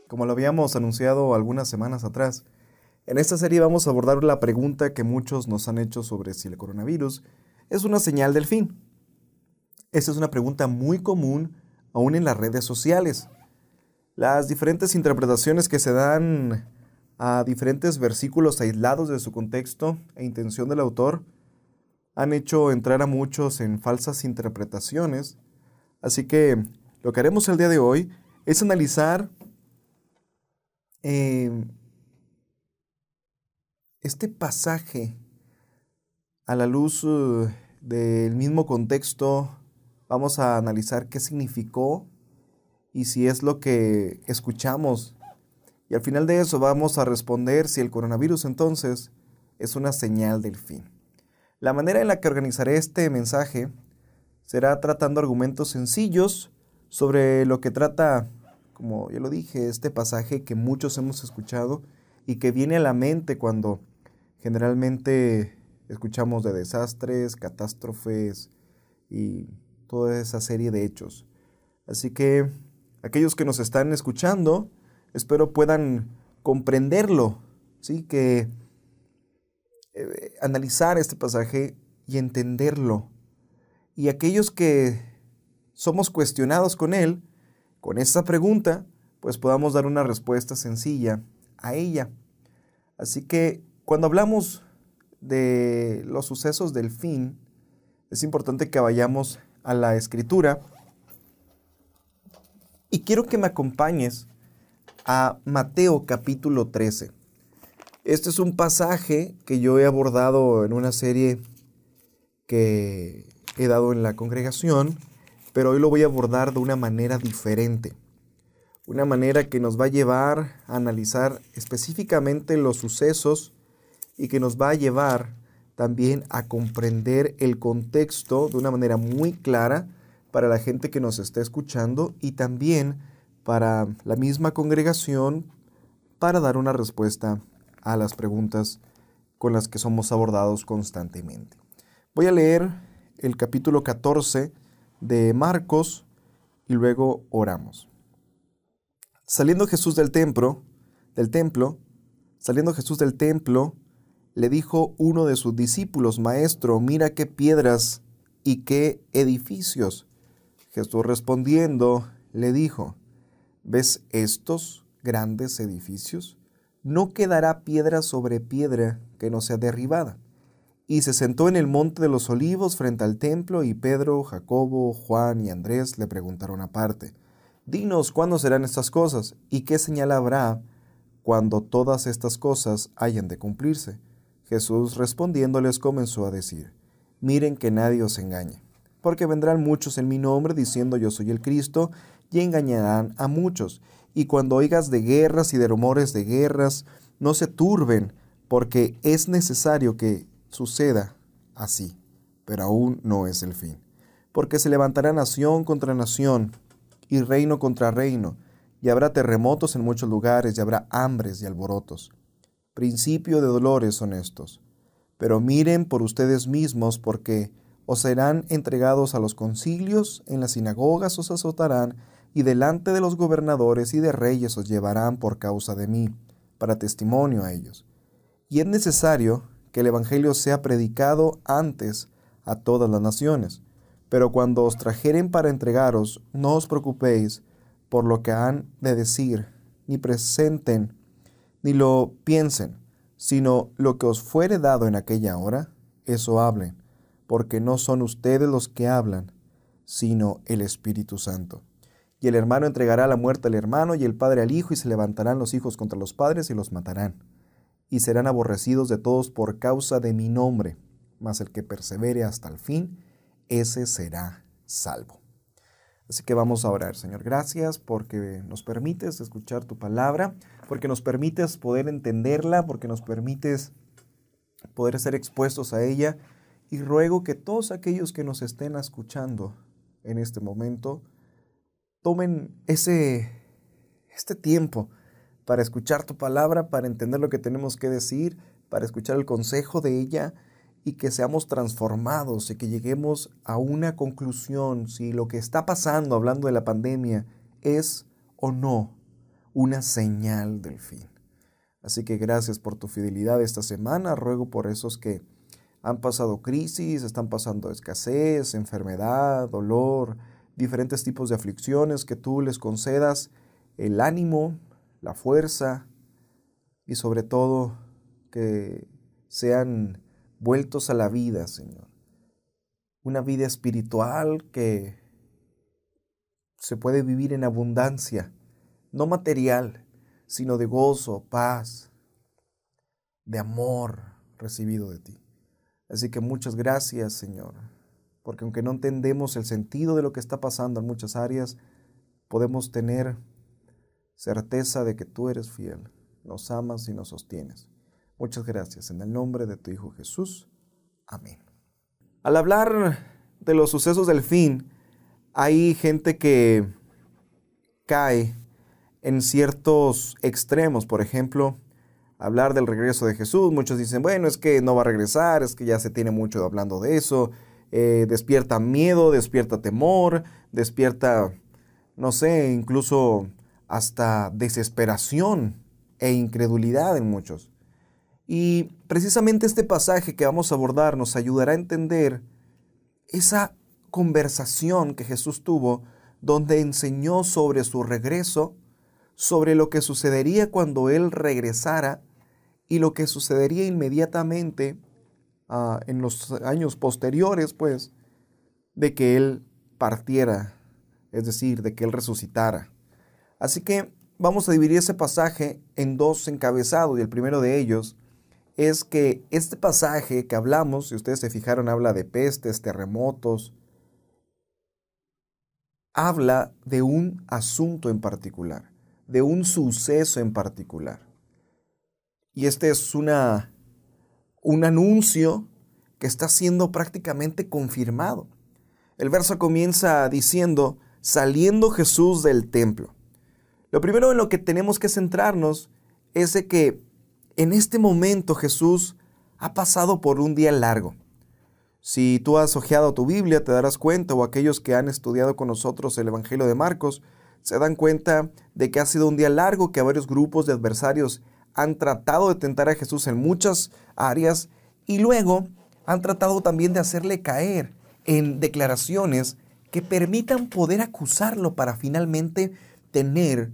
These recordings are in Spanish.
Como lo habíamos anunciado algunas semanas atrás, en esta serie vamos a abordar la pregunta que muchos nos han hecho sobre si el coronavirus es una señal del fin. Esta es una pregunta muy común aún en las redes sociales. Las diferentes interpretaciones que se dan a diferentes versículos aislados de su contexto e intención del autor han hecho entrar a muchos en falsas interpretaciones. Así que lo que haremos el día de hoy es analizar este pasaje a la luz del mismo contexto. Vamos a analizar qué significó y si es lo que escuchamos. Y al final de eso vamos a responder si el coronavirus entonces es una señal del fin. La manera en la que organizaré este mensaje será tratando argumentos sencillos sobre lo que trata, como ya lo dije, este pasaje que muchos hemos escuchado y que viene a la mente cuando generalmente escuchamos de desastres, catástrofes y toda esa serie de hechos. Así que aquellos que nos están escuchando, espero puedan comprenderlo, ¿sí? Que analizar este pasaje y entenderlo. Y aquellos que somos cuestionados con él, con esta pregunta, pues podamos dar una respuesta sencilla a ella. Así que cuando hablamos de los sucesos del fin, es importante que vayamos a la Escritura. Y quiero que me acompañes a Mateo capítulo 13. Este es un pasaje que yo he abordado en una serie que he dado en la congregación, pero hoy lo voy a abordar de una manera diferente. Una manera que nos va a llevar a analizar específicamente los sucesos y que nos va a llevar también a comprender el contexto de una manera muy clara para la gente que nos está escuchando y también para la misma congregación para dar una respuesta a las preguntas con las que somos abordados constantemente. Voy a leer el capítulo 14 de Marcos y luego oramos. Saliendo Jesús del templo, le dijo uno de sus discípulos: Maestro, mira qué piedras y qué edificios. Jesús respondiendo le dijo: ¿Ves estos grandes edificios? No quedará piedra sobre piedra que no sea derribada. Y se sentó en el monte de los olivos frente al templo, y Pedro, Jacobo, Juan y Andrés le preguntaron aparte: Dinos, ¿cuándo serán estas cosas? ¿Y qué señal habrá cuando todas estas cosas hayan de cumplirse? Jesús respondiéndoles comenzó a decir: Miren que nadie os engañe, porque vendrán muchos en mi nombre diciendo yo soy el Cristo, y engañarán a muchos. Y cuando oigas de guerras y de rumores de guerras, no se turben, porque es necesario que suceda así, pero aún no es el fin. Porque se levantará nación contra nación, y reino contra reino, y habrá terremotos en muchos lugares, y habrá hambres y alborotos. Principio de dolores son estos. Pero miren por ustedes mismos, porque os serán entregados a los concilios, en las sinagogas os azotarán, y delante de los gobernadores y de reyes os llevarán por causa de mí, para testimonio a ellos. Y es necesario que el evangelio sea predicado antes a todas las naciones. Pero cuando os trajeren para entregaros, no os preocupéis por lo que han de decir, ni presenten, ni lo piensen, sino lo que os fuere dado en aquella hora, eso hablen, porque no son ustedes los que hablan, sino el Espíritu Santo. Y el hermano entregará la muerte al hermano, y el padre al hijo, y se levantarán los hijos contra los padres y los matarán. Y serán aborrecidos de todos por causa de mi nombre, mas el que persevere hasta el fin, ese será salvo. Así que vamos a orar. Señor, gracias porque nos permites escuchar tu palabra, porque nos permites poder entenderla, porque nos permites poder ser expuestos a ella, y ruego que todos aquellos que nos estén escuchando en este momento tomen este tiempo para escuchar tu palabra, para entender lo que tenemos que decir, para escuchar el consejo de ella, y que seamos transformados y que lleguemos a una conclusión si lo que está pasando, hablando de la pandemia, es o no una señal del fin. Así que gracias por tu fidelidad esta semana. Ruego por esos que han pasado crisis, están pasando escasez, enfermedad, dolor, diferentes tipos de aflicciones, que tú les concedas el ánimo, la fuerza y sobre todo que sean vueltos a la vida, Señor. Una vida espiritual que se puede vivir en abundancia, no material, sino de gozo, paz, de amor recibido de ti. Así que muchas gracias, Señor, porque aunque no entendemos el sentido de lo que está pasando en muchas áreas, podemos tener certeza de que tú eres fiel, nos amas y nos sostienes. Muchas gracias. En el nombre de tu Hijo Jesús. Amén. Al hablar de los sucesos del fin, hay gente que cae en ciertos extremos. Por ejemplo, hablar del regreso de Jesús. Muchos dicen, bueno, es que no va a regresar, es que ya se tiene mucho hablando de eso. Despierta miedo, despierta temor, despierta, no sé, incluso hasta desesperación e incredulidad en muchos. Y precisamente este pasaje que vamos a abordar nos ayudará a entender esa conversación que Jesús tuvo, donde enseñó sobre su regreso, sobre lo que sucedería cuando Él regresara y lo que sucedería inmediatamente en los años posteriores, pues, de que Él partiera, es decir, de que Él resucitara. Así que vamos a dividir ese pasaje en dos encabezados, y el primero de ellos es que este pasaje que hablamos, si ustedes se fijaron, habla de pestes, terremotos, habla de un asunto en particular, de un suceso en particular. Y este es un anuncio que está siendo prácticamente confirmado. El verso comienza diciendo, saliendo Jesús del templo. Lo primero en lo que tenemos que centrarnos es de que en este momento Jesús ha pasado por un día largo. Si tú has hojeado tu Biblia, te darás cuenta, o aquellos que han estudiado con nosotros el Evangelio de Marcos, se dan cuenta de que ha sido un día largo, que varios grupos de adversarios han tratado de tentar a Jesús en muchas áreas y luego han tratado también de hacerle caer en declaraciones que permitan poder acusarlo para finalmente tener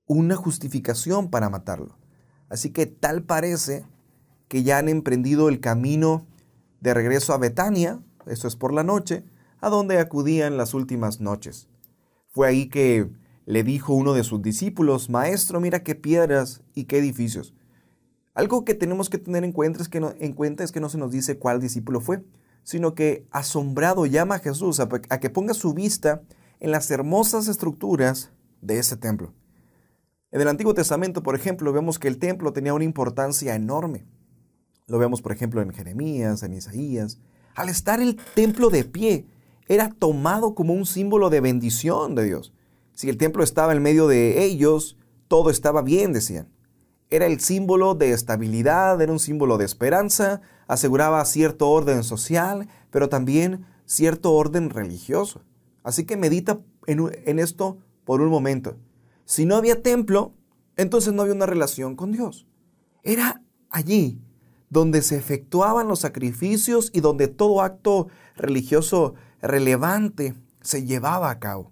una justificación para matarlo. Así que tal parece que ya han emprendido el camino de regreso a Betania, eso es por la noche, a donde acudían las últimas noches. Fue ahí que le dijo uno de sus discípulos, Maestro, mira qué piedras y qué edificios. Algo que tenemos que tener en cuenta es que no se nos dice cuál discípulo fue, sino que asombrado llama a Jesús a que ponga su vista en las hermosas estructuras de ese templo. En el Antiguo Testamento, por ejemplo, vemos que el templo tenía una importancia enorme. Lo vemos, por ejemplo, en Jeremías, en Isaías. Al estar el templo de pie, era tomado como un símbolo de bendición de Dios. Si el templo estaba en medio de ellos, todo estaba bien, decían. Era el símbolo de estabilidad, era un símbolo de esperanza, aseguraba cierto orden social, pero también cierto orden religioso. Así que medita en esto por un momento. Si no había templo, entonces no había una relación con Dios. Era allí donde se efectuaban los sacrificios y donde todo acto religioso relevante se llevaba a cabo.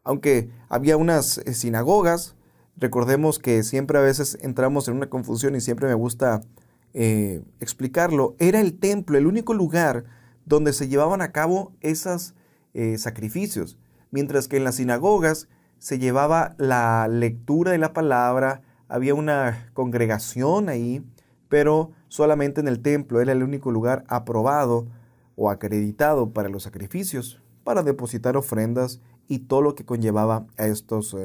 Aunque había unas sinagogas, recordemos que siempre a veces entramos en una confusión y siempre me gusta explicarlo. Era el templo, el único lugar donde se llevaban a cabo esos sacrificios, mientras que en las sinagogas se llevaba la lectura de la palabra, había una congregación ahí, pero solamente en el templo era el único lugar aprobado o acreditado para los sacrificios, para depositar ofrendas y todo lo que conllevaba a estos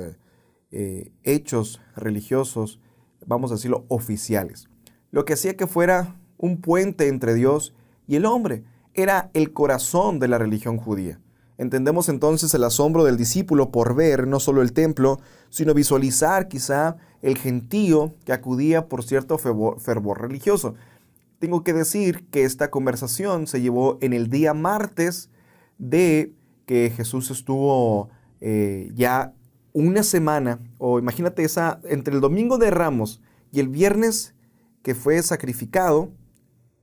hechos religiosos, vamos a decirlo, oficiales. Lo que hacía que fuera un puente entre Dios y el hombre, era el corazón de la religión judía. Entendemos entonces el asombro del discípulo por ver no solo el templo, sino visualizar quizá el gentío que acudía por cierto fervor religioso. Tengo que decir que esta conversación se llevó en el día martes de que Jesús estuvo ya una semana, o imagínate entre el domingo de Ramos y el viernes que fue sacrificado,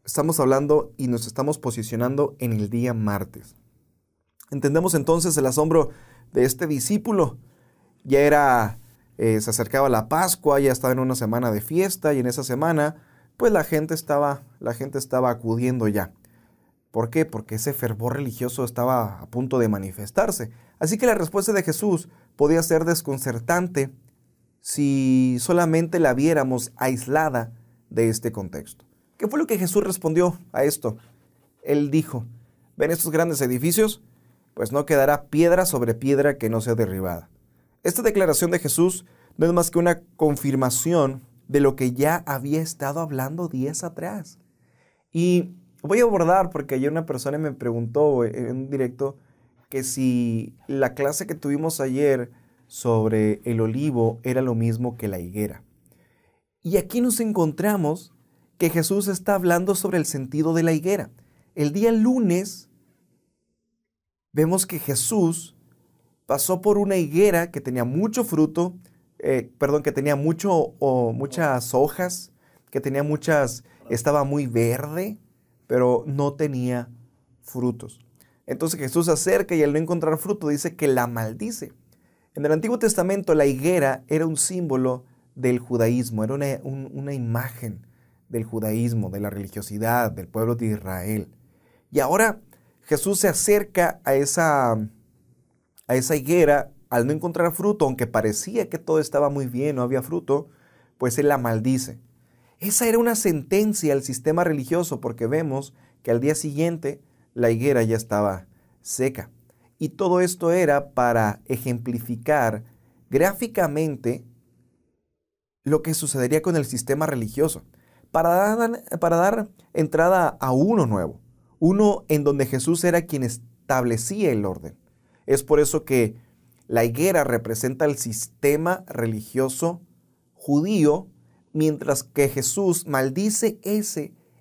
estamos hablando y nos estamos posicionando en el día martes. Entendemos entonces el asombro de este discípulo. Ya se acercaba la Pascua, ya estaba en una semana de fiesta, y en esa semana, pues la gente estaba acudiendo ya. ¿Por qué? Porque ese fervor religioso estaba a punto de manifestarse. Así que la respuesta de Jesús podía ser desconcertante si solamente la viéramos aislada de este contexto. ¿Qué fue lo que Jesús respondió a esto? Él dijo, ¿ven estos grandes edificios? Pues no quedará piedra sobre piedra que no sea derribada. Esta declaración de Jesús no es más que una confirmación de lo que ya había estado hablando días atrás. Y voy a abordar, porque ayer una persona me preguntó en un directo que si la clase que tuvimos ayer sobre el olivo era lo mismo que la higuera. Y aquí nos encontramos que Jesús está hablando sobre el sentido de la higuera. El día lunes vemos que Jesús pasó por una higuera que tenía mucho fruto, que tenía muchas hojas, estaba muy verde, pero no tenía frutos. Entonces Jesús se acerca y al no encontrar fruto dice que la maldice. En el Antiguo Testamento la higuera era un símbolo del judaísmo, era una imagen del judaísmo, de la religiosidad, del pueblo de Israel. Y ahora Jesús se acerca a esa higuera al no encontrar fruto, aunque parecía que todo estaba muy bien, no había fruto, pues él la maldice. Esa era una sentencia al sistema religioso, porque vemos que al día siguiente la higuera ya estaba seca. Y todo esto era para ejemplificar gráficamente lo que sucedería con el sistema religioso, para dar entrada a uno nuevo, uno en donde Jesús era quien establecía el orden. Es por eso que la higuera representa el sistema religioso judío, mientras que Jesús maldice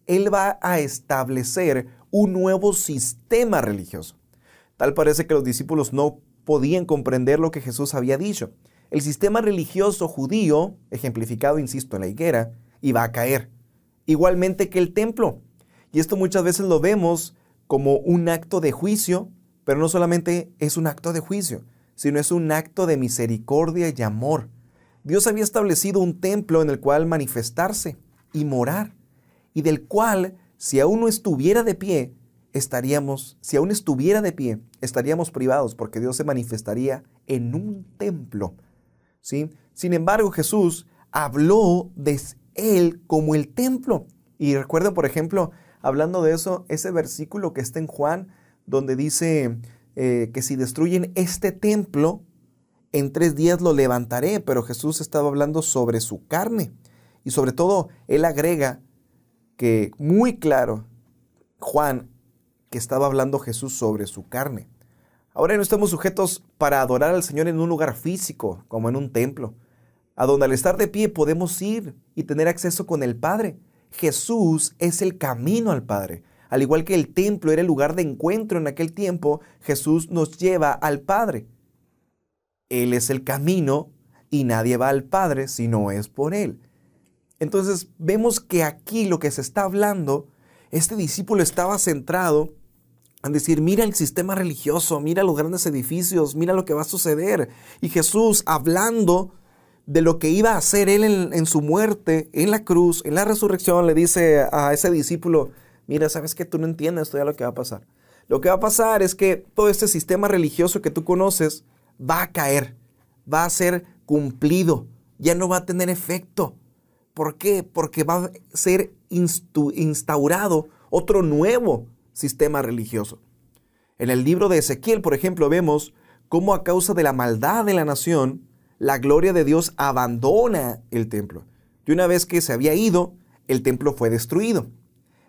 él va a establecer un nuevo sistema religioso. Tal parece que los discípulos no podían comprender lo que Jesús había dicho. El sistema religioso judío, ejemplificado, insisto, en la higuera, iba a caer, igualmente que el templo. Y esto muchas veces lo vemos como un acto de juicio, pero no solamente es un acto de juicio, sino es un acto de misericordia y amor. Dios había establecido un templo en el cual manifestarse y morar, y del cual, si aún estuviera de pie, estaríamos privados, porque Dios se manifestaría en un templo, ¿sí? Sin embargo, Jesús habló de él como el templo. Y recuerden, por ejemplo, hablando de eso, ese versículo que está en Juan, donde dice que si destruyen este templo, en 3 días lo levantaré. Pero Jesús estaba hablando sobre su carne. Y sobre todo, él agrega que muy claro, Juan, que estaba hablando Jesús sobre su carne. Ahora no estamos sujetos para adorar al Señor en un lugar físico, como en un templo, a donde al estar de pie podemos ir y tener acceso con el Padre. Jesús es el camino al Padre. Al igual que el templo era el lugar de encuentro en aquel tiempo, Jesús nos lleva al Padre. Él es el camino y nadie va al Padre si no es por Él. Entonces vemos que aquí lo que se está hablando, este discípulo estaba centrado en decir, mira el sistema religioso, mira los grandes edificios, mira lo que va a suceder. Y Jesús, hablando de lo que iba a hacer él en su muerte, en la cruz, en la resurrección, le dice a ese discípulo, mira, ¿sabes qué? Tú no entiendes esto ya lo que va a pasar. Lo que va a pasar es que todo este sistema religioso que tú conoces va a caer, va a ser cumplido, ya no va a tener efecto. ¿Por qué? Porque va a ser instaurado otro nuevo sistema religioso. En el libro de Ezequiel, por ejemplo, vemos cómo a causa de la maldad de la nación, la gloria de Dios abandona el templo. Y una vez que se había ido, el templo fue destruido.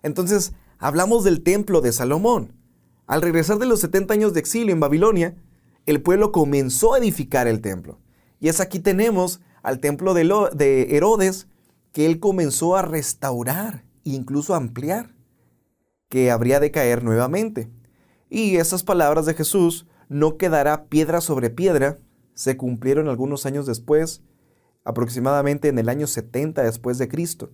Entonces, hablamos del templo de Salomón. Al regresar de los 70 años de exilio en Babilonia, el pueblo comenzó a edificar el templo. Y es aquí tenemos al templo de Herodes, que él comenzó a restaurar e incluso a ampliar, que habría de caer nuevamente. Y esas palabras de Jesús, no quedará piedra sobre piedra, se cumplieron algunos años después, aproximadamente en el año 70 después de Cristo.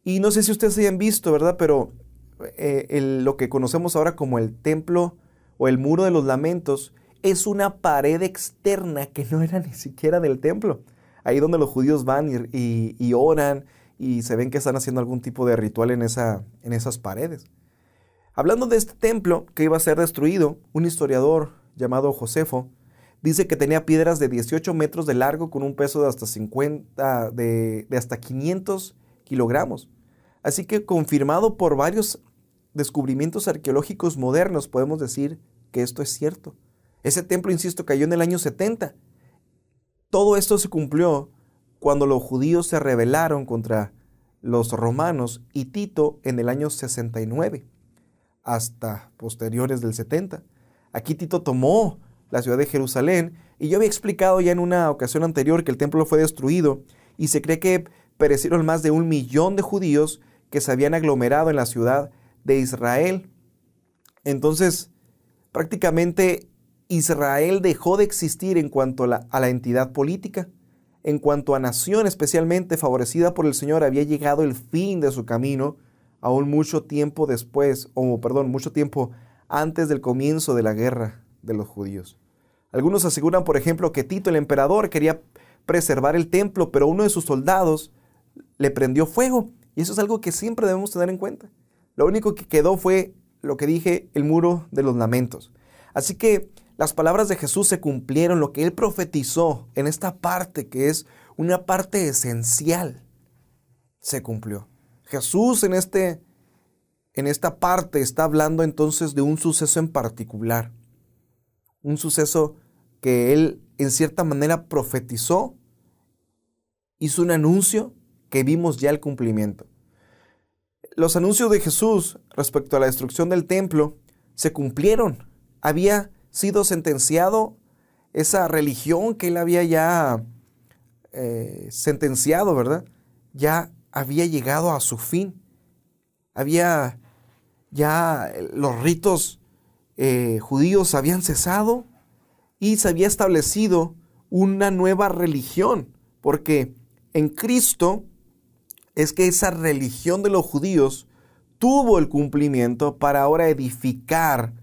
Y no sé si ustedes hayan visto, ¿verdad? Pero lo que conocemos ahora como el templo o el muro de los lamentos es una pared externa que no era ni siquiera del templo. Ahí donde los judíos van y oran y se ven que están haciendo algún tipo de ritual en esas paredes. Hablando de este templo que iba a ser destruido, un historiador llamado Josefo dice que tenía piedras de 18 metros de largo con un peso de hasta 500 kilogramos. Así que confirmado por varios descubrimientos arqueológicos modernos, podemos decir que esto es cierto. Ese templo, insisto, cayó en el año 70. Todo esto se cumplió cuando los judíos se rebelaron contra los romanos y Tito en el año 69, hasta posteriores del 70. Aquí Tito tomó la ciudad de Jerusalén y yo había explicado ya en una ocasión anterior que el templo fue destruido y se cree que perecieron más de 1 millón de judíos que se habían aglomerado en la ciudad de Israel. Entonces, prácticamente Israel dejó de existir en cuanto a la entidad política. En cuanto a nación, especialmente favorecida por el Señor, había llegado el fin de su camino, aún mucho tiempo antes del comienzo de la guerra de los judíos. Algunos aseguran, por ejemplo, que Tito, el emperador, quería preservar el templo, pero uno de sus soldados le prendió fuego. Y eso es algo que siempre debemos tener en cuenta. Lo único que quedó fue, lo que dije, el muro de los lamentos. Así que las palabras de Jesús se cumplieron, lo que él profetizó en esta parte, que es una parte esencial, se cumplió. Jesús en esta parte está hablando entonces de un suceso en particular. Un suceso que él en cierta manera profetizó, hizo un anuncio que vimos ya el cumplimiento. Los anuncios de Jesús respecto a la destrucción del templo se cumplieron. Había sido sentenciado esa religión que él había ya sentenciado, ¿verdad? Ya había llegado a su fin. Había ya los ritos judíos habían cesado y se había establecido una nueva religión, porque en Cristo es que esa religión de los judíos tuvo el cumplimiento para ahora edificar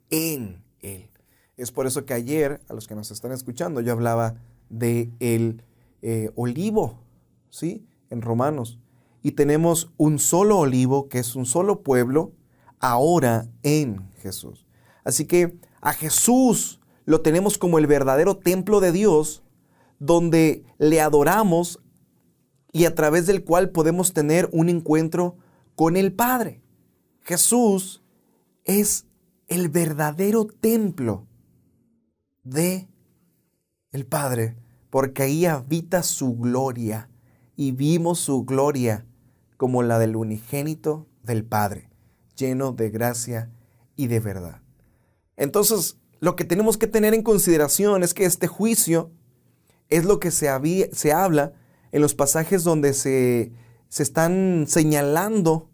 en Él. Es por eso que ayer, a los que nos están escuchando, yo hablaba de el olivo, ¿sí? En Romanos. Y tenemos un solo olivo, que es un solo pueblo, ahora en Jesús. Así que a Jesús lo tenemos como el verdadero templo de Dios, donde le adoramos y a través del cual podemos tener un encuentro con el Padre. Jesús es el verdadero templo de el Padre, porque ahí habita su gloria y vimos su gloria como la del unigénito del Padre, lleno de gracia y de verdad. Entonces, lo que tenemos que tener en consideración es que este juicio es lo que se habla en los pasajes donde se están señalando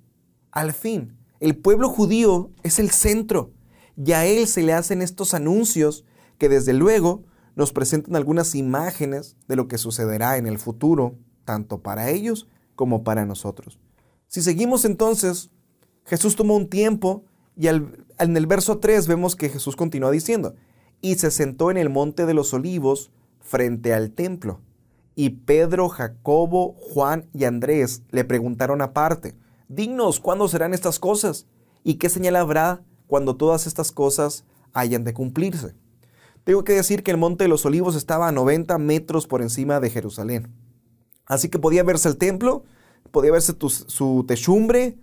al fin. El pueblo judío es el centro y a él se le hacen estos anuncios que desde luego nos presentan algunas imágenes de lo que sucederá en el futuro, tanto para ellos como para nosotros. Si seguimos entonces, Jesús tomó un tiempo y en el verso 3 vemos que Jesús continúa diciendo, y se sentó en el monte de los olivos frente al templo. Y Pedro, Jacobo, Juan y Andrés le preguntaron aparte, «Dinos, ¿cuándo serán estas cosas? ¿Y qué señal habrá cuando todas estas cosas hayan de cumplirse?» Tengo que decir que el monte de los olivos estaba a 90 metros por encima de Jerusalén. Así que podía verse el templo, podía verse su techumbre,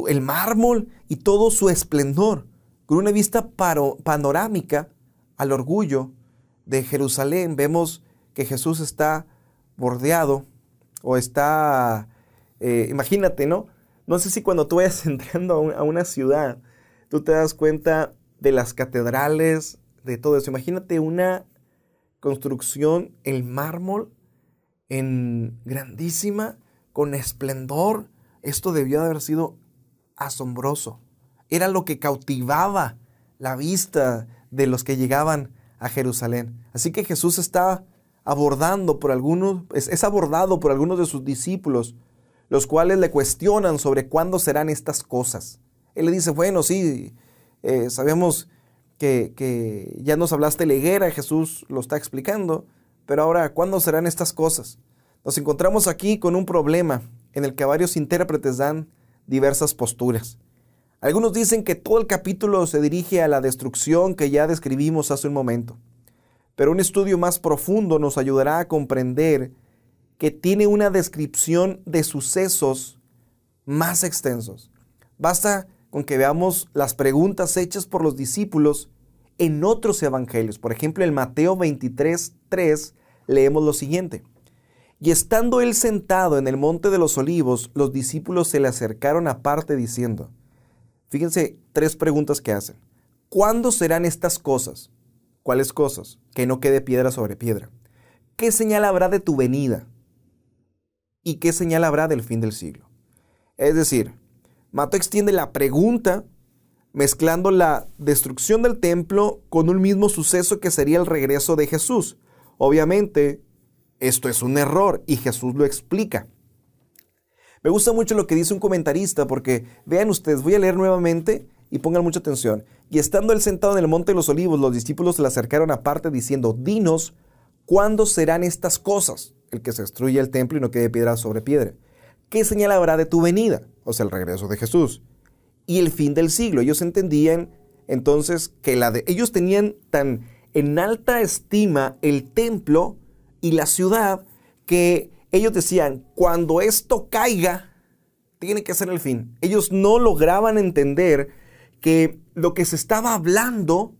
el mármol y todo su esplendor, con una vista panorámica al orgullo de Jerusalén. Vemos que Jesús está bordeado o está, imagínate, ¿no? No sé si cuando tú vayas entrando a una ciudad, tú te das cuenta de las catedrales, de todo eso. Imagínate una construcción en mármol, grandísima, con esplendor. Esto debió de haber sido asombroso. Era lo que cautivaba la vista de los que llegaban a Jerusalén. Así que Jesús está abordando por algunos, es abordado por algunos de sus discípulos, los cuales le cuestionan sobre cuándo serán estas cosas. Él le dice, bueno, sí, sabemos que ya nos hablaste de la higuera, Jesús lo está explicando, pero ahora, ¿cuándo serán estas cosas? Nos encontramos aquí con un problema en el que varios intérpretes dan diversas posturas. Algunos dicen que todo el capítulo se dirige a la destrucción que ya describimos hace un momento, pero un estudio más profundo nos ayudará a comprender que tiene una descripción de sucesos más extensos. Basta con que veamos las preguntas hechas por los discípulos en otros evangelios. Por ejemplo, en Mateo 23:3 leemos lo siguiente. Y estando él sentado en el monte de los olivos, los discípulos se le acercaron aparte diciendo, fíjense, 3 preguntas que hacen. ¿Cuándo serán estas cosas? ¿Cuáles cosas? Que no quede piedra sobre piedra. ¿Qué señal habrá de tu venida? ¿Y qué señal habrá del fin del siglo? Es decir, Mateo extiende la pregunta mezclando la destrucción del templo con un mismo suceso que sería el regreso de Jesús. Obviamente, esto es un error y Jesús lo explica. Me gusta mucho lo que dice un comentarista porque, vean ustedes, voy a leer nuevamente y pongan mucha atención. Y estando él sentado en el monte de los olivos, los discípulos se le acercaron aparte diciendo, dinos, ¿cuándo serán estas cosas? El que se destruya el templo y no quede piedra sobre piedra. ¿Qué señal habrá de tu venida? O sea, el regreso de Jesús. Y el fin del siglo. Ellos entendían entonces que ellos tenían tan en alta estima el templo y la ciudad que ellos decían, cuando esto caiga, tiene que ser el fin. Ellos no lograban entender que lo que se estaba hablando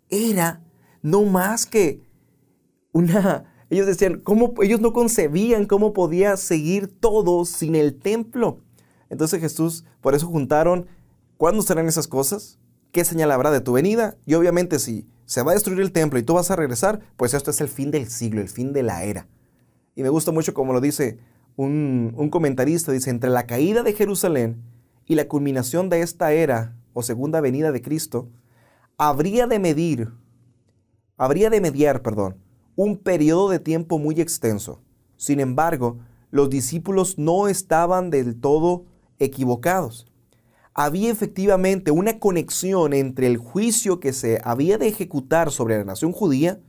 era no más que ellos decían, ellos no concebían cómo podía seguir todo sin el templo. Entonces Jesús, por eso juntaron, ¿cuándo serán esas cosas? ¿Qué señal habrá de tu venida? Y obviamente si se va a destruir el templo y tú vas a regresar, pues esto es el fin del siglo, el fin de la era. Y me gusta mucho como lo dice un comentarista, dice, entre la caída de Jerusalén y la culminación de esta era o segunda venida de Cristo, habría de mediar, un periodo de tiempo muy extenso. Sin embargo, los discípulos no estaban del todo equivocados. Había efectivamente una conexión entre el juicio que se había de ejecutar sobre la nación judía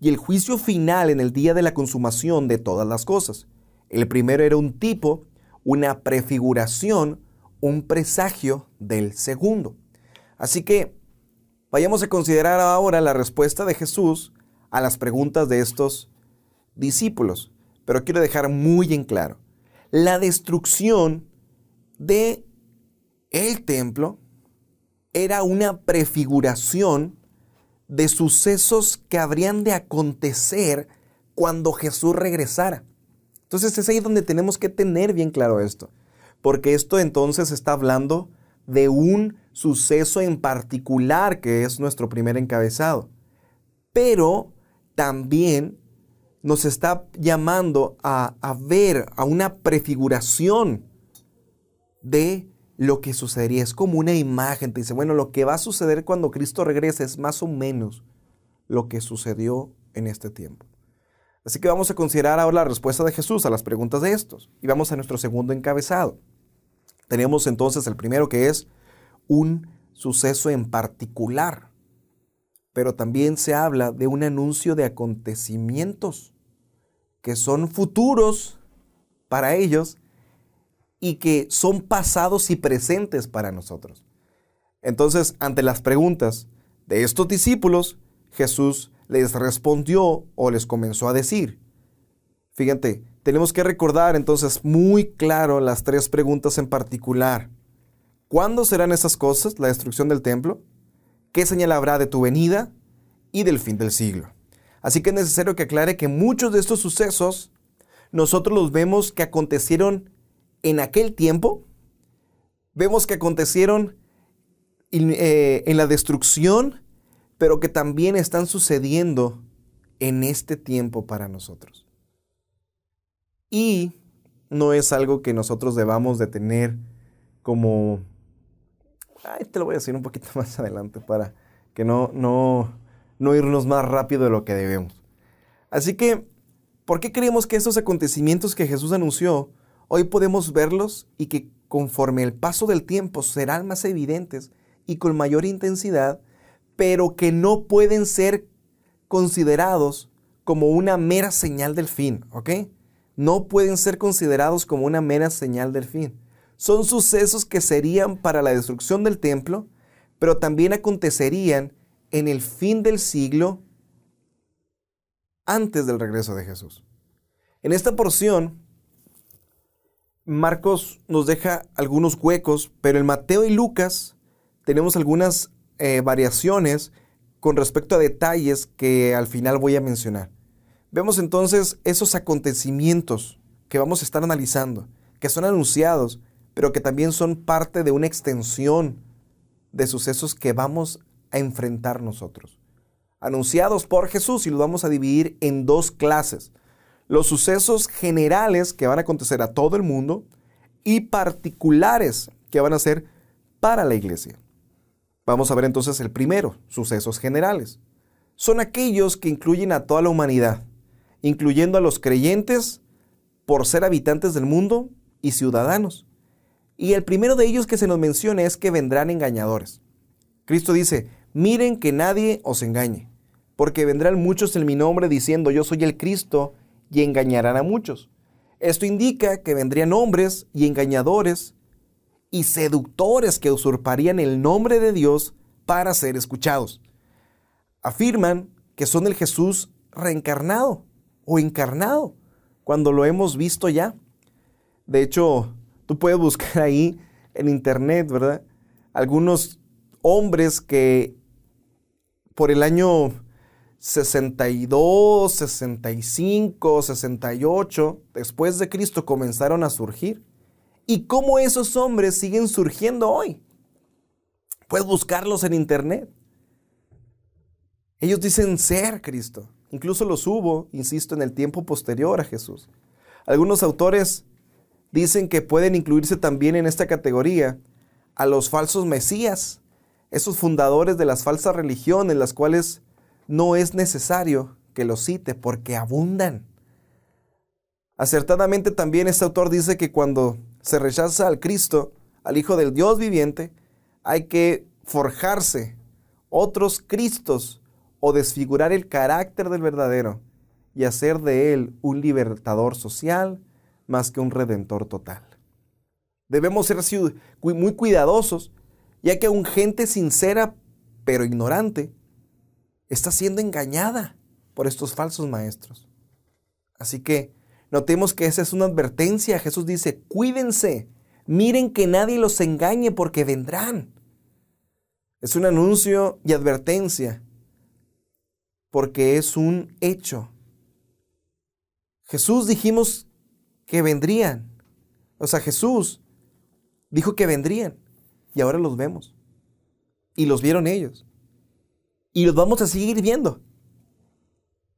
y el juicio final en el día de la consumación de todas las cosas. El primero era un tipo, una prefiguración, un presagio del segundo. Así que vayamos a considerar ahora la respuesta de Jesús a las preguntas de estos discípulos. Pero quiero dejar muy en claro, la destrucción de el templo era una prefiguración de sucesos que habrían de acontecer cuando Jesús regresara. Entonces es ahí donde tenemos que tener bien claro esto, porque esto entonces está hablando de un suceso en particular que es nuestro primer encabezado, pero también nos está llamando a ver a una prefiguración de lo que sucedería. Es como una imagen. Te dice, bueno, lo que va a suceder cuando Cristo regrese es más o menos lo que sucedió en este tiempo. Así que vamos a considerar ahora la respuesta de Jesús a las preguntas de estos. Y vamos a nuestro segundo encabezado. Tenemos entonces el primero, que es un suceso en particular. Pero también se habla de un anuncio de acontecimientos que son futuros para ellos y que son pasados y presentes para nosotros. Entonces, ante las preguntas de estos discípulos, Jesús les respondió o les comenzó a decir. Fíjate, tenemos que recordar entonces muy claro las 3 preguntas en particular. ¿Cuándo serán esas cosas, la destrucción del templo? ¿Qué señal habrá de tu venida y del fin del siglo? Así que es necesario que aclare que muchos de estos sucesos nosotros los vemos que acontecieron en aquel tiempo, vemos que acontecieron en la destrucción, pero que también están sucediendo en este tiempo para nosotros. Y no es algo que nosotros debamos de tener como... te lo voy a decir un poquito más adelante para que no no irnos más rápido de lo que debemos. Así que, ¿por qué creemos que estos acontecimientos que Jesús anunció, hoy podemos verlos y que conforme el paso del tiempo serán más evidentes y con mayor intensidad, pero que no pueden ser considerados como una mera señal del fin, ¿ok? No pueden ser considerados como una mera señal del fin. Son sucesos que serían para la destrucción del templo, pero también acontecerían en el fin del siglo antes del regreso de Jesús. En esta porción, Marcos nos deja algunos huecos, pero en Mateo y Lucas tenemos algunas variaciones con respecto a detalles que al final voy a mencionar. Vemos entonces esos acontecimientos que vamos a estar analizando, que son anunciados, pero que también son parte de una extensión de sucesos que vamos a enfrentar nosotros. Anunciados por Jesús, y los vamos a dividir en dos clases. Los sucesos generales que van a acontecer a todo el mundo y particulares que van a ser para la iglesia. Vamos a ver entonces el primero, sucesos generales. Son aquellos que incluyen a toda la humanidad, incluyendo a los creyentes por ser habitantes del mundo y ciudadanos. Y el primero de ellos que se nos menciona es que vendrán engañadores. Cristo dice, miren que nadie os engañe, porque vendrán muchos en mi nombre diciendo yo soy el Cristo y engañarán a muchos. Esto indica que vendrían hombres y engañadores y seductores que usurparían el nombre de Dios para ser escuchados. Afirman que son el Jesús reencarnado o encarnado, cuando lo hemos visto ya. De hecho, tú puedes buscar ahí en internet, ¿verdad? Algunos hombres que por el año 62, 65, 68, después de Cristo comenzaron a surgir. ¿Y cómo esos hombres siguen surgiendo hoy? Puedes buscarlos en internet. Ellos dicen ser Cristo. Incluso los hubo, insisto, en el tiempo posterior a Jesús. Algunos autores dicen que pueden incluirse también en esta categoría a los falsos mesías, esos fundadores de las falsas religiones, las cuales no es necesario que los cite porque abundan. Acertadamente también este autor dice que cuando se rechaza al Cristo, al Hijo del Dios viviente, hay que forjarse otros Cristos o desfigurar el carácter del verdadero y hacer de él un libertador social más que un redentor total. Debemos ser muy cuidadosos, ya que aún gente sincera pero ignorante está siendo engañada por estos falsos maestros. Así que notemos que esa es una advertencia. Jesús dice, cuídense, miren que nadie los engañe porque vendrán. Es un anuncio y advertencia porque es un hecho. Jesús dijimos que vendrían. O sea, Jesús dijo que vendrían y ahora los vemos. Y los vieron ellos. Y los vamos a seguir viendo.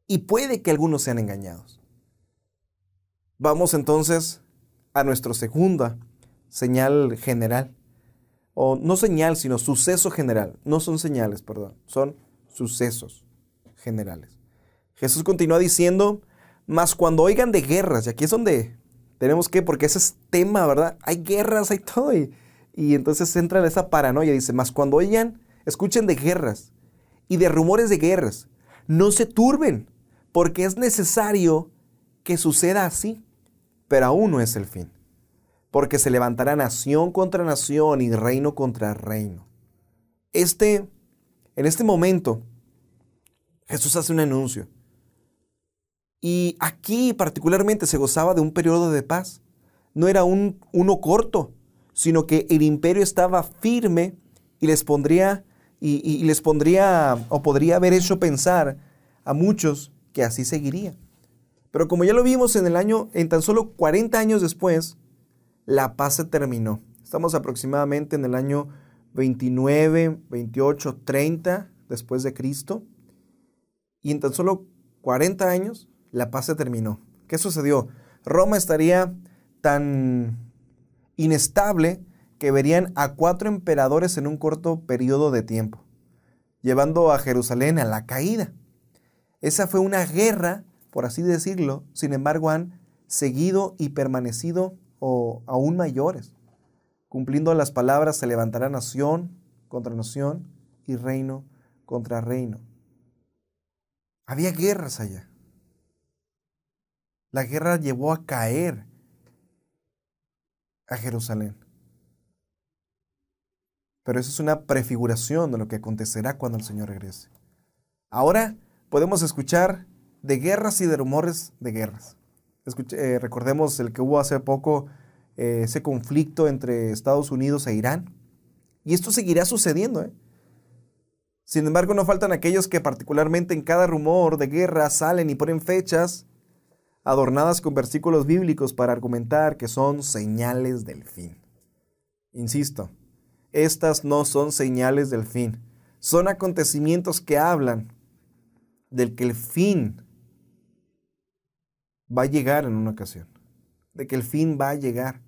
Y puede que algunos sean engañados. Vamos entonces a nuestra segunda señal general. O no señal, sino suceso general. No son señales, perdón. Son sucesos generales. Jesús continúa diciendo, mas cuando oigan de guerras, y aquí es donde tenemos que, porque ese es tema, ¿verdad? Hay guerras, hay todo. Y entonces entra en esa paranoia. Dice, mas cuando oigan, escuchen de guerras y de rumores de guerras. No se turben, porque es necesario que suceda así. Pero aún no es el fin. Porque se levantará nación contra nación y reino contra reino. En este momento, Jesús hace un anuncio. Y aquí particularmente se gozaba de un periodo de paz. No era uno corto, sino que el imperio estaba firme y les pondría, o podría haber hecho pensar a muchos que así seguiría. Pero como ya lo vimos en tan solo 40 años después, la paz se terminó. Estamos aproximadamente en el año 29, 28, 30 después de Cristo. Y en tan solo 40 años, la paz se terminó. ¿Qué sucedió? Roma estaría tan inestable que verían a 4 emperadores en un corto periodo de tiempo. llevando a Jerusalén a la caída. Esa fue una guerra, por así decirlo, sin embargo han seguido y permanecido aún mayores. Cumpliendo las palabras, se levantará nación contra nación y reino contra reino. Había guerras allá. La guerra llevó a caer a Jerusalén. Pero eso es una prefiguración de lo que acontecerá cuando el Señor regrese. Ahora podemos escuchar de guerras y de rumores de guerras. Recordemos el que hubo hace poco, ese conflicto entre Estados Unidos e Irán. Y esto seguirá sucediendo, Sin embargo, no faltan aquellos que particularmente en cada rumor de guerra salen y ponen fechas adornadas con versículos bíblicos para argumentar que son señales del fin. Insisto, estas no son señales del fin. Son acontecimientos que hablan del que el fin va a llegar en una ocasión. De que el fin va a llegar.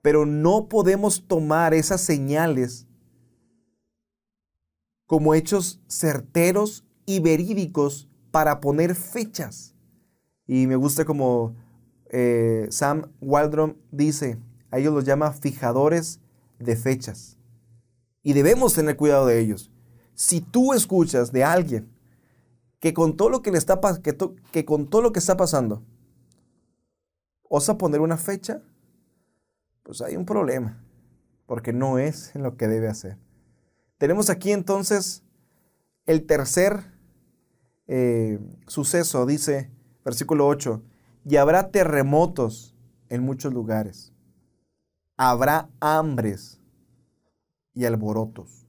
Pero no podemos tomar esas señales como hechos certeros y verídicos para poner fechas. Y me gusta como Sam Waldron dice, a ellos los llama fijadores de fechas. Y debemos tener cuidado de ellos. Si tú escuchas de alguien que con todo lo que con todo lo que está pasando, osa poner una fecha, pues hay un problema, porque no es en lo que debe hacer. Tenemos aquí entonces el tercer suceso, dice versículo 8, y habrá terremotos en muchos lugares, habrá hambres y alborotos.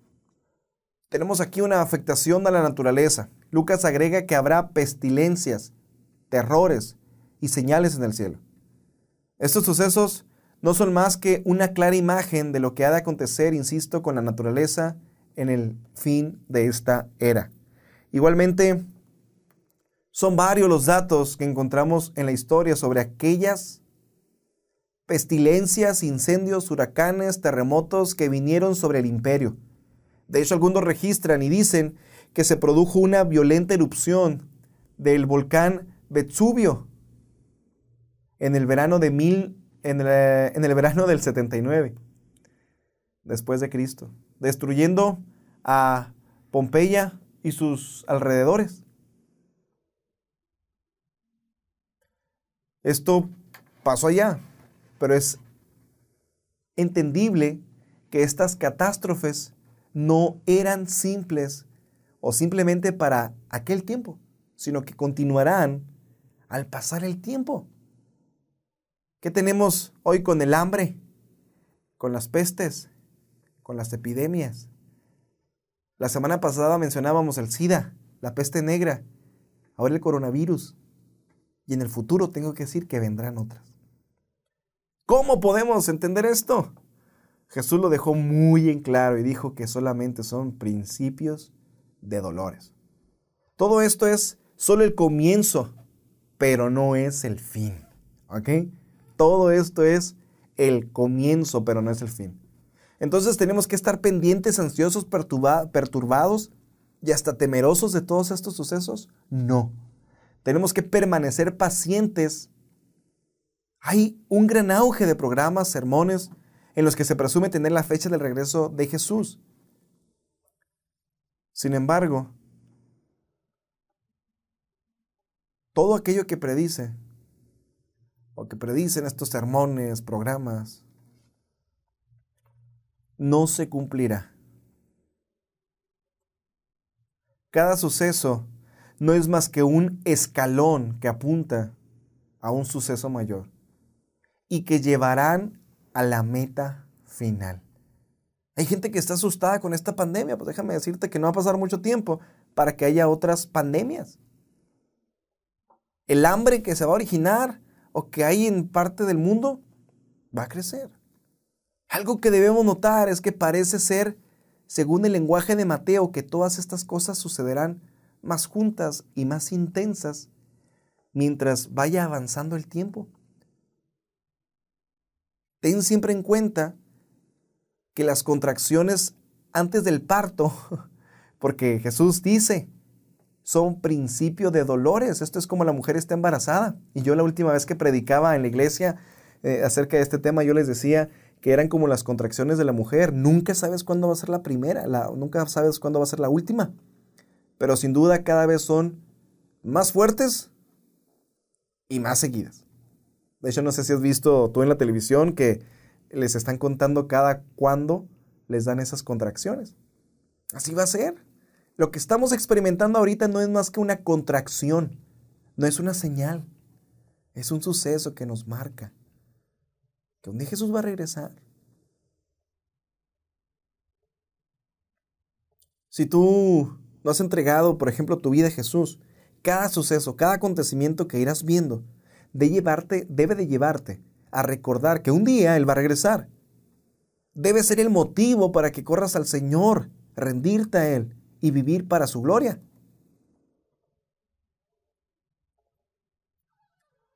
Tenemos aquí una afectación a la naturaleza. Lucas agrega que habrá pestilencias, terrores y señales en el cielo. Estos sucesos no son más que una clara imagen de lo que ha de acontecer, insisto, con la naturaleza en el fin de esta era. Igualmente, son varios los datos que encontramos en la historia sobre aquellas pestilencias, incendios, huracanes, terremotos que vinieron sobre el imperio. De hecho, algunos registran y dicen que se produjo una violenta erupción del volcán Vesubio en el verano del 79 después de Cristo, destruyendo a Pompeya y sus alrededores. Esto pasó allá, pero es entendible que estas catástrofes no eran simples o simplemente para aquel tiempo, sino que continuarán al pasar el tiempo. ¿Qué tenemos hoy con el hambre, con las pestes, con las epidemias? La semana pasada mencionábamos el SIDA, la peste negra, ahora el coronavirus. Y en el futuro tengo que decir que vendrán otras. ¿Cómo podemos entender esto? Jesús lo dejó muy en claro y dijo que solamente son principios de dolores. Todo esto es solo el comienzo, pero no es el fin. ¿Ok? Todo esto es el comienzo, pero no es el fin. Entonces tenemos que estar pendientes, ansiosos, perturbados y hasta temerosos de todos estos sucesos. No. Tenemos que permanecer pacientes. Hay un gran auge de programas, sermones, en los que se presume tener la fecha del regreso de Jesús. Sin embargo, todo aquello que predice, o que predicen estos sermones, programas, no se cumplirá. Cada suceso no es más que un escalón que apunta a un suceso mayor y que llevarán a la meta final. Hay gente que está asustada con esta pandemia, pues déjame decirte que no va a pasar mucho tiempo para que haya otras pandemias. El hambre que se va a originar o que hay en parte del mundo va a crecer. Algo que debemos notar es que parece ser, según el lenguaje de Mateo, que todas estas cosas sucederán más juntas y más intensas mientras vaya avanzando el tiempo. Ten siempre en cuenta que las contracciones antes del parto porque Jesús dice, son principio de dolores. Esto es como la mujer está embarazada. Y yo la última vez que predicaba en la iglesia acerca de este tema, yo les decía que eran como las contracciones de la mujer. Nunca sabes cuándo va a ser la primera, nunca sabes cuándo va a ser la última. Pero sin duda cada vez son más fuertes y más seguidas. De hecho, no sé si has visto tú en la televisión que les están contando cada cuándo les dan esas contracciones. Así va a ser. Lo que estamos experimentando ahorita no es más que una contracción, no es una señal, es un suceso que nos marca que un día Jesús va a regresar. Si tú no has entregado, por ejemplo, tu vida a Jesús, cada suceso, cada acontecimiento que irás viendo, debe de llevarte a recordar que un día Él va a regresar. Debe ser el motivo para que corras al Señor, rendirte a Él y vivir para su gloria.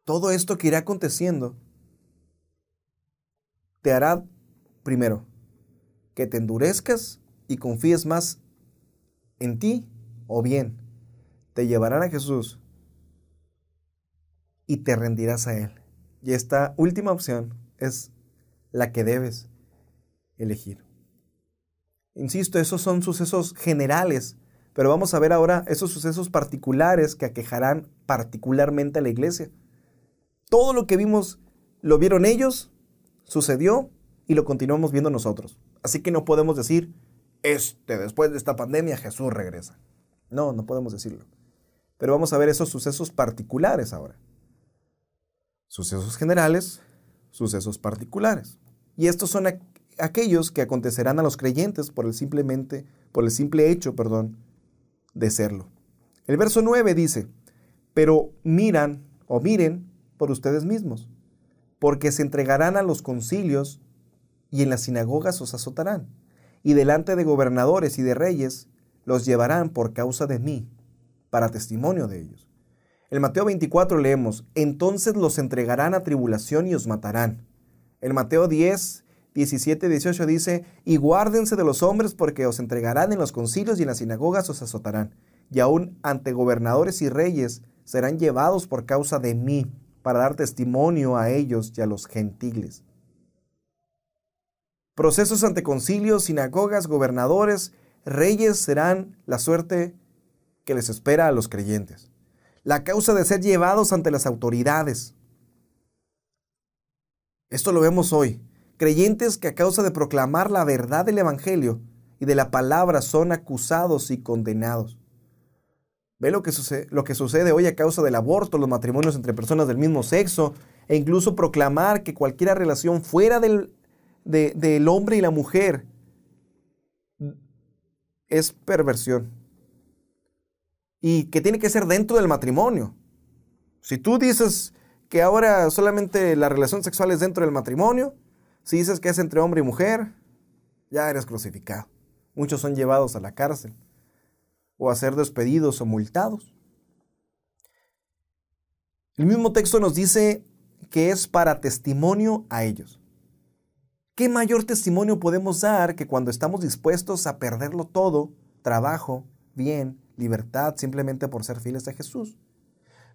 Todo esto que irá aconteciendo te hará, primero, que te endurezcas y confíes más en ti, o bien te llevarán a Jesús y te rendirás a Él. Y esta última opción es la que debes elegir. Insisto, esos son sucesos generales, pero vamos a ver ahora esos sucesos particulares que aquejarán particularmente a la iglesia. Todo lo que vimos, lo vieron ellos, sucedió y lo continuamos viendo nosotros. Así que no podemos decir, después de esta pandemia Jesús regresa. No podemos decirlo. Pero vamos a ver esos sucesos particulares ahora. Sucesos generales, sucesos particulares. Y estos son aquellos que acontecerán a los creyentes por el simple hecho, de serlo. El verso 9 dice, pero miren por ustedes mismos, porque se entregarán a los concilios y en las sinagogas os azotarán, y delante de gobernadores y de reyes los llevarán por causa de mí, para testimonio de ellos. En Mateo 24 leemos, entonces los entregarán a tribulación y os matarán. En Mateo 10, 17, 18 dice, y guárdense de los hombres porque os entregarán en los concilios y en las sinagogas os azotarán, y aún ante gobernadores y reyes serán llevados por causa de mí, para dar testimonio a ellos y a los gentiles. Procesos ante concilios, sinagogas, gobernadores, reyes serán la suerte que les espera a los creyentes. La causa de ser llevados ante las autoridades. Esto lo vemos hoy. Creyentes que a causa de proclamar la verdad del Evangelio y de la palabra son acusados y condenados. Ve lo que sucede hoy a causa del aborto, los matrimonios entre personas del mismo sexo, e incluso proclamar que cualquier relación fuera del hombre y la mujer es perversión. Y que tiene que ser dentro del matrimonio. Si tú dices que ahora solamente la relación sexual es dentro del matrimonio, si dices que es entre hombre y mujer, ya eres crucificado. Muchos son llevados a la cárcel o a ser despedidos o multados. El mismo texto nos dice que es para testimonio a ellos. ¿Qué mayor testimonio podemos dar que cuando estamos dispuestos a perderlo todo, trabajo, bien, libertad, simplemente por ser fieles a Jesús?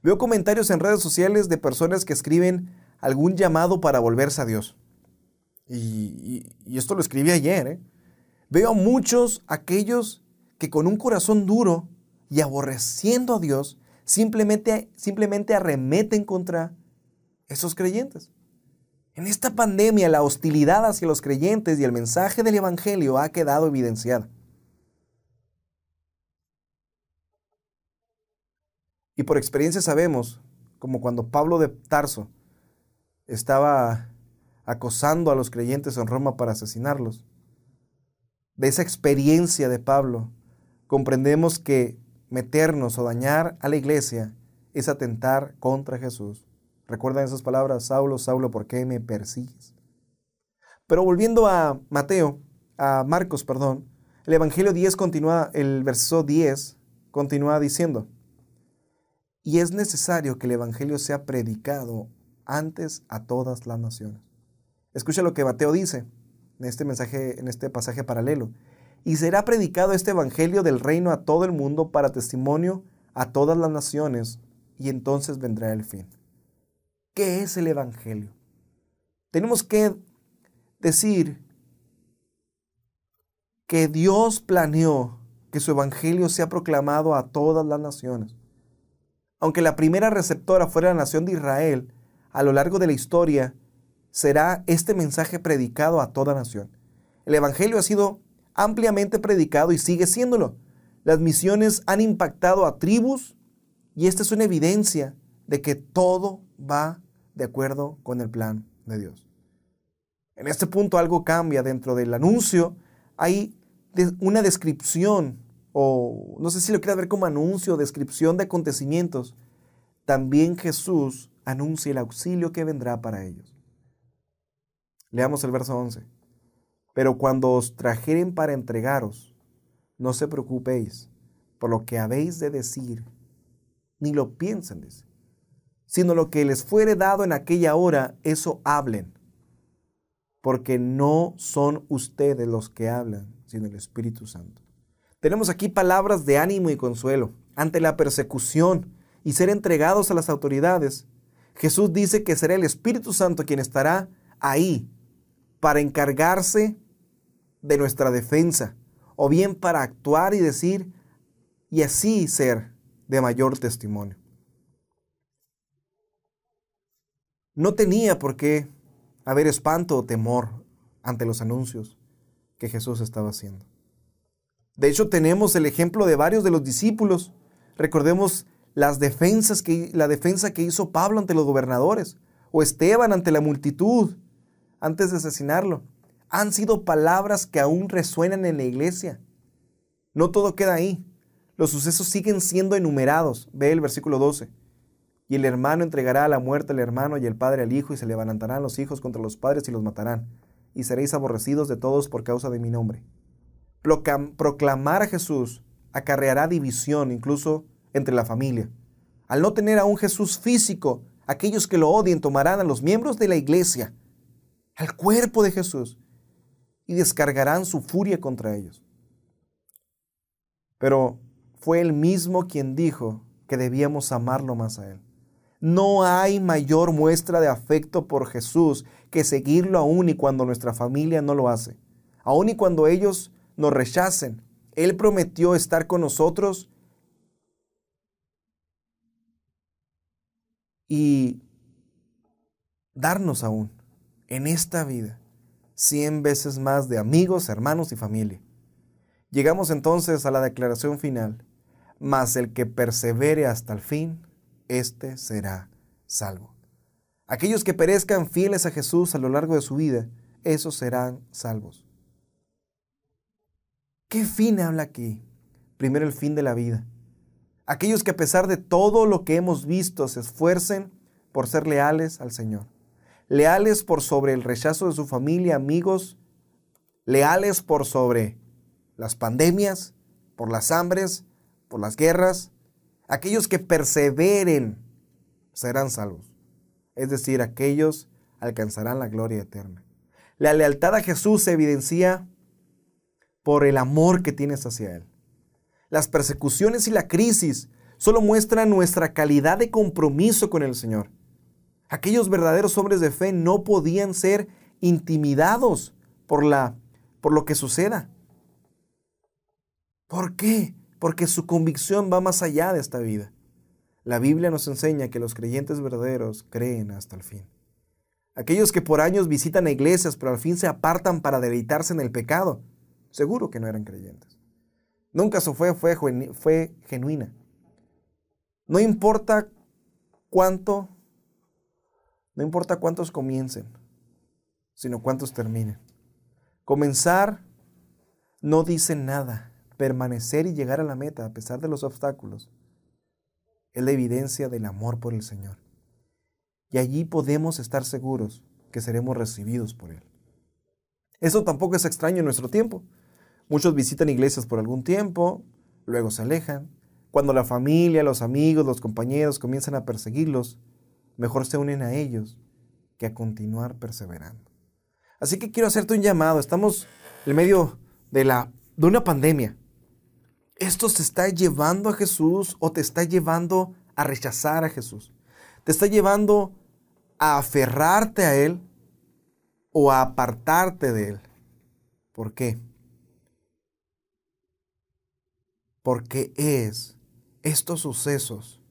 Veo comentarios en redes sociales de personas que escriben algún llamado para volverse a Dios. Y esto lo escribí ayer. Veo a muchos aquellos que con un corazón duro y aborreciendo a Dios, simplemente arremeten contra esos creyentes. En esta pandemia, la hostilidad hacia los creyentes y el mensaje del Evangelio ha quedado evidenciada. Y por experiencia sabemos, como cuando Pablo de Tarso estaba acosando a los creyentes en Roma para asesinarlos. De esa experiencia de Pablo, comprendemos que meternos o dañar a la iglesia es atentar contra Jesús. ¿Recuerdan esas palabras? Saulo, Saulo, ¿por qué me persigues? Pero volviendo a Marcos, el Evangelio 10 continúa, el verso 10 continúa diciendo, y es necesario que el Evangelio sea predicado antes a todas las naciones. Escucha lo que Mateo dice en este pasaje paralelo. y será predicado este evangelio del reino a todo el mundo para testimonio a todas las naciones, y entonces vendrá el fin. ¿Qué es el evangelio? Tenemos que decir que Dios planeó que su evangelio sea proclamado a todas las naciones. Aunque la primera receptora fuera la nación de Israel, a lo largo de la historia será este mensaje predicado a toda nación. El evangelio ha sido ampliamente predicado y sigue siéndolo. Las misiones han impactado a tribus y esta es una evidencia de que todo va de acuerdo con el plan de Dios. En este punto algo cambia. Dentro del anuncio hay una descripción, o no sé si lo quieras ver como anuncio o descripción de acontecimientos. También Jesús anuncia el auxilio que vendrá para ellos. Leamos el verso 11. Pero cuando os trajeren para entregaros, no se preocupéis por lo que habéis de decir, ni lo piensen decir, sino lo que les fuere dado en aquella hora, eso hablen, porque no son ustedes los que hablan, sino el Espíritu Santo. Tenemos aquí palabras de ánimo y consuelo ante la persecución y ser entregados a las autoridades. Jesús dice que será el Espíritu Santo quien estará ahí para encargarse de nuestra defensa, o bien para actuar y decir, y así ser de mayor testimonio. No tenía por qué haber espanto o temor ante los anuncios que Jesús estaba haciendo. De hecho, tenemos el ejemplo de varios de los discípulos. Recordemos la defensa que hizo Pablo ante los gobernadores, o Esteban ante la multitud antes de asesinarlo. Han sido palabras que aún resuenan en la iglesia. No todo queda ahí. Los sucesos siguen siendo enumerados. Ve el versículo 12. Y el hermano entregará a la muerte al hermano y el padre al hijo, y se levantarán los hijos contra los padres y los matarán. Y seréis aborrecidos de todos por causa de mi nombre. Proclamar a Jesús acarreará división incluso entre la familia. Al no tener a un Jesús físico, aquellos que lo odien tomarán a los miembros de la iglesia, al cuerpo de Jesús, y descargarán su furia contra ellos. Pero fue él mismo quien dijo que debíamos amarlo más a él. No hay mayor muestra de afecto por Jesús que seguirlo aún y cuando nuestra familia no lo hace. Aún y cuando ellos nos rechacen, Él prometió estar con nosotros y darnos aún en esta vida 100 veces más de amigos, hermanos y familia. Llegamos entonces a la declaración final. Mas el que persevere hasta el fin, éste será salvo. Aquellos que perezcan fieles a Jesús a lo largo de su vida, esos serán salvos. ¿Qué fin habla aquí? Primero, el fin de la vida. Aquellos que a pesar de todo lo que hemos visto se esfuercen por ser leales al Señor. Leales por sobre el rechazo de su familia, amigos. Leales por sobre las pandemias, por las hambres, por las guerras. Aquellos que perseveren serán salvos. Es decir, aquellos alcanzarán la gloria eterna. La lealtad a Jesús se evidencia por el amor que tienes hacia Él. Las persecuciones y la crisis solo muestran nuestra calidad de compromiso con el Señor. Aquellos verdaderos hombres de fe no podían ser intimidados por lo que suceda. ¿Por qué? Porque su convicción va más allá de esta vida. La Biblia nos enseña que los creyentes verdaderos creen hasta el fin. Aquellos que por años visitan a iglesias, pero al fin se apartan para deleitarse en el pecado, seguro que no eran creyentes. Nunca su fe fue genuina. No importa cuántos comiencen, sino cuántos terminen. Comenzar no dice nada. Permanecer y llegar a la meta a pesar de los obstáculos es la evidencia del amor por el Señor. Y allí podemos estar seguros que seremos recibidos por Él. Eso tampoco es extraño en nuestro tiempo. Muchos visitan iglesias por algún tiempo, luego se alejan. Cuando la familia, los amigos, los compañeros comienzan a perseguirlos, mejor se unen a ellos que a continuar perseverando. Así que quiero hacerte un llamado. Estamos en medio de la de una pandemia. ¿Esto te está llevando a Jesús o te está llevando a rechazar a Jesús? ¿Te está llevando a aferrarte a Él o a apartarte de Él? ¿Por qué? Porque es estos sucesos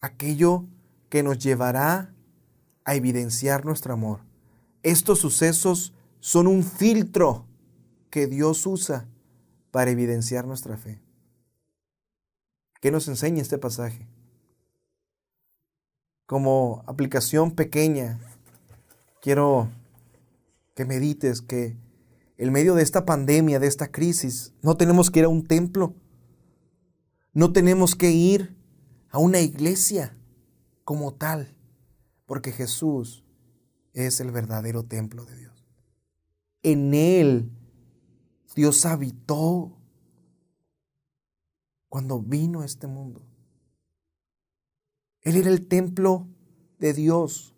aquello que nos llevará a evidenciar nuestro amor. Estos sucesos son un filtro que Dios usa para evidenciar nuestra fe. ¿Qué nos enseña este pasaje? Como aplicación pequeña, quiero que medites que en medio de esta pandemia, de esta crisis, no tenemos que ir a un templo, no tenemos que ir a una iglesia como tal, porque Jesús es el verdadero templo de Dios. En Él Dios habitó cuando vino a este mundo. Él era el templo de Dios.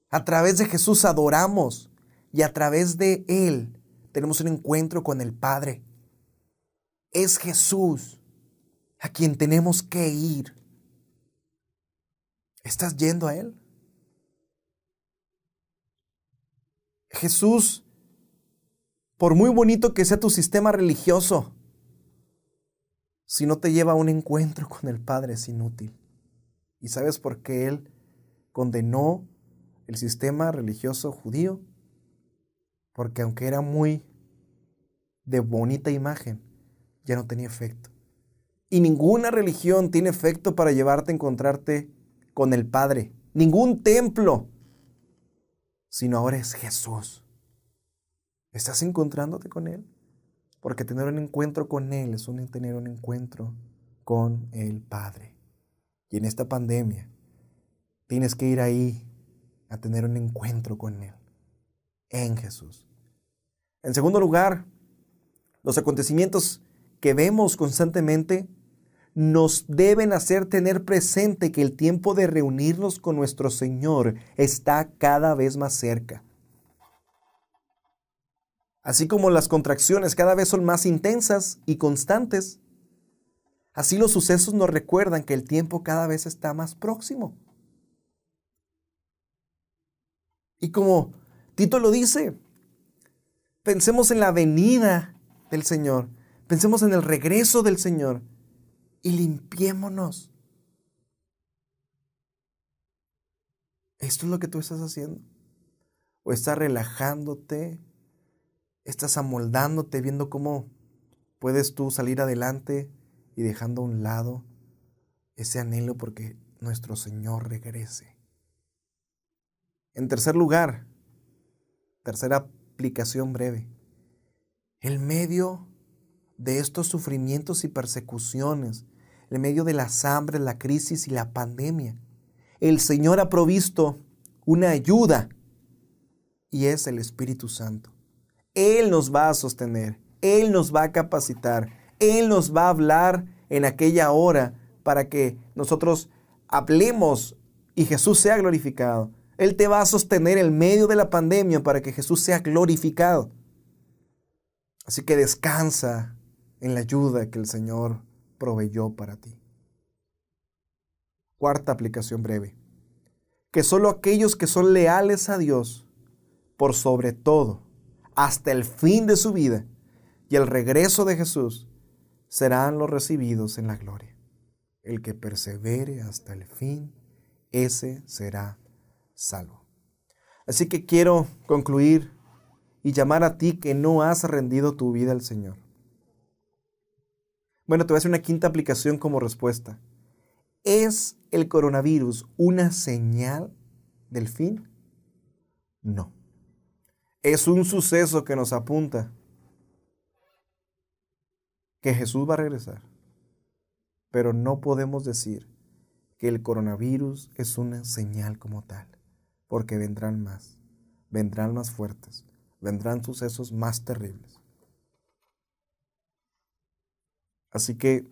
A través de Jesús adoramos y a través de Él tenemos un encuentro con el Padre. Es Jesús a quien tenemos que ir. ¿Estás yendo a Él? Jesús, por muy bonito que sea tu sistema religioso, si no te lleva a un encuentro con el Padre es inútil. ¿Y sabes por qué Él condenó el sistema religioso judío? Porque aunque era muy de bonita imagen, ya no tenía efecto. Y ninguna religión tiene efecto para llevarte a encontrarte con el Padre. Ningún templo. Sino ahora es Jesús. ¿Estás encontrándote con Él? Porque tener un encuentro con Él es tener un encuentro con el Padre. Y en esta pandemia tienes que ir ahí a tener un encuentro con Él, en Jesús. En segundo lugar, los acontecimientos que vemos constantemente nos deben hacer tener presente que el tiempo de reunirnos con nuestro Señor está cada vez más cerca. Así como las contracciones cada vez son más intensas y constantes, así los sucesos nos recuerdan que el tiempo cada vez está más próximo. Y como Tito lo dice, pensemos en la venida del Señor, pensemos en el regreso del Señor y limpiémonos. ¿Esto es lo que tú estás haciendo? ¿O estás relajándote? ¿Estás amoldándote, viendo cómo puedes tú salir adelante y dejando a un lado ese anhelo porque nuestro Señor regrese? En tercer lugar, tercera aplicación breve, en medio de estos sufrimientos y persecuciones, en medio de las hambres, la crisis y la pandemia, el Señor ha provisto una ayuda y es el Espíritu Santo. Él nos va a sostener, Él nos va a capacitar, Él nos va a hablar en aquella hora para que nosotros hablemos y Jesús sea glorificado. Él te va a sostener en medio de la pandemia para que Jesús sea glorificado. Así que descansa en la ayuda que el Señor proveyó para ti. Cuarta aplicación breve. Que solo aquellos que son leales a Dios, por sobre todo, hasta el fin de su vida y el regreso de Jesús, serán los recibidos en la gloria. El que persevere hasta el fin, ese será salvo. Así que quiero concluir y llamar a ti que no has rendido tu vida al Señor. Bueno, te voy a hacer una quinta aplicación como respuesta. ¿Es el coronavirus una señal del fin? No. Es un suceso que nos apunta que Jesús va a regresar. Pero no podemos decir que el coronavirus es una señal como tal, porque vendrán más fuertes, vendrán sucesos más terribles. Así que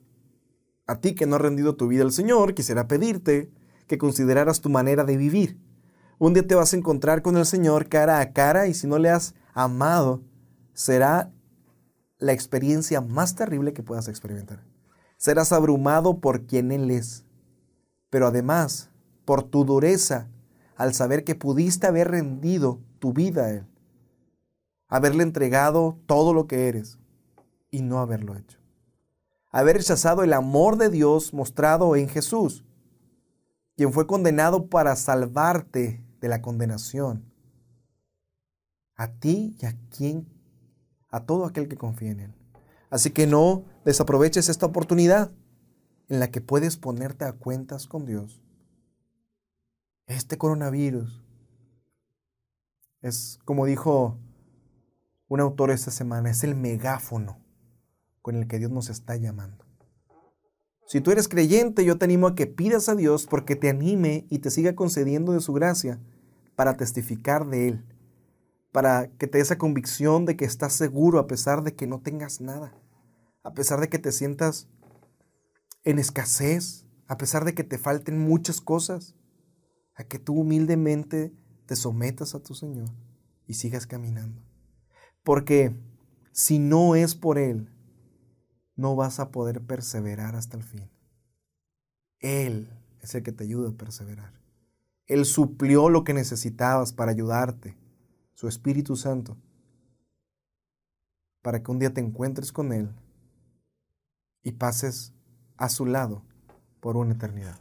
a ti que no has rendido tu vida al Señor, quisiera pedirte que consideraras tu manera de vivir. Un día te vas a encontrar con el Señor cara a cara y si no le has amado, será la experiencia más terrible que puedas experimentar. Serás abrumado por quien Él es, pero además por tu dureza al saber que pudiste haber rendido tu vida a Él, haberle entregado todo lo que eres y no haberlo hecho. Haber rechazado el amor de Dios mostrado en Jesús, quien fue condenado para salvarte de la condenación. A ti y a todo aquel que confía en Él. Así que no desaproveches esta oportunidad en la que puedes ponerte a cuentas con Dios. Este coronavirus es, como dijo un autor esta semana, es el megáfono con el que Dios nos está llamando. Si tú eres creyente, yo te animo a que pidas a Dios porque te anime y te siga concediendo de su gracia para testificar de Él, para que te dé esa convicción de que estás seguro a pesar de que no tengas nada, a pesar de que te sientas en escasez, a pesar de que te falten muchas cosas, a que tú humildemente te sometas a tu Señor y sigas caminando. Porque si no es por Él, no vas a poder perseverar hasta el fin. Él es el que te ayuda a perseverar. Él suplió lo que necesitabas para ayudarte, su Espíritu Santo, para que un día te encuentres con Él y pases a su lado por una eternidad.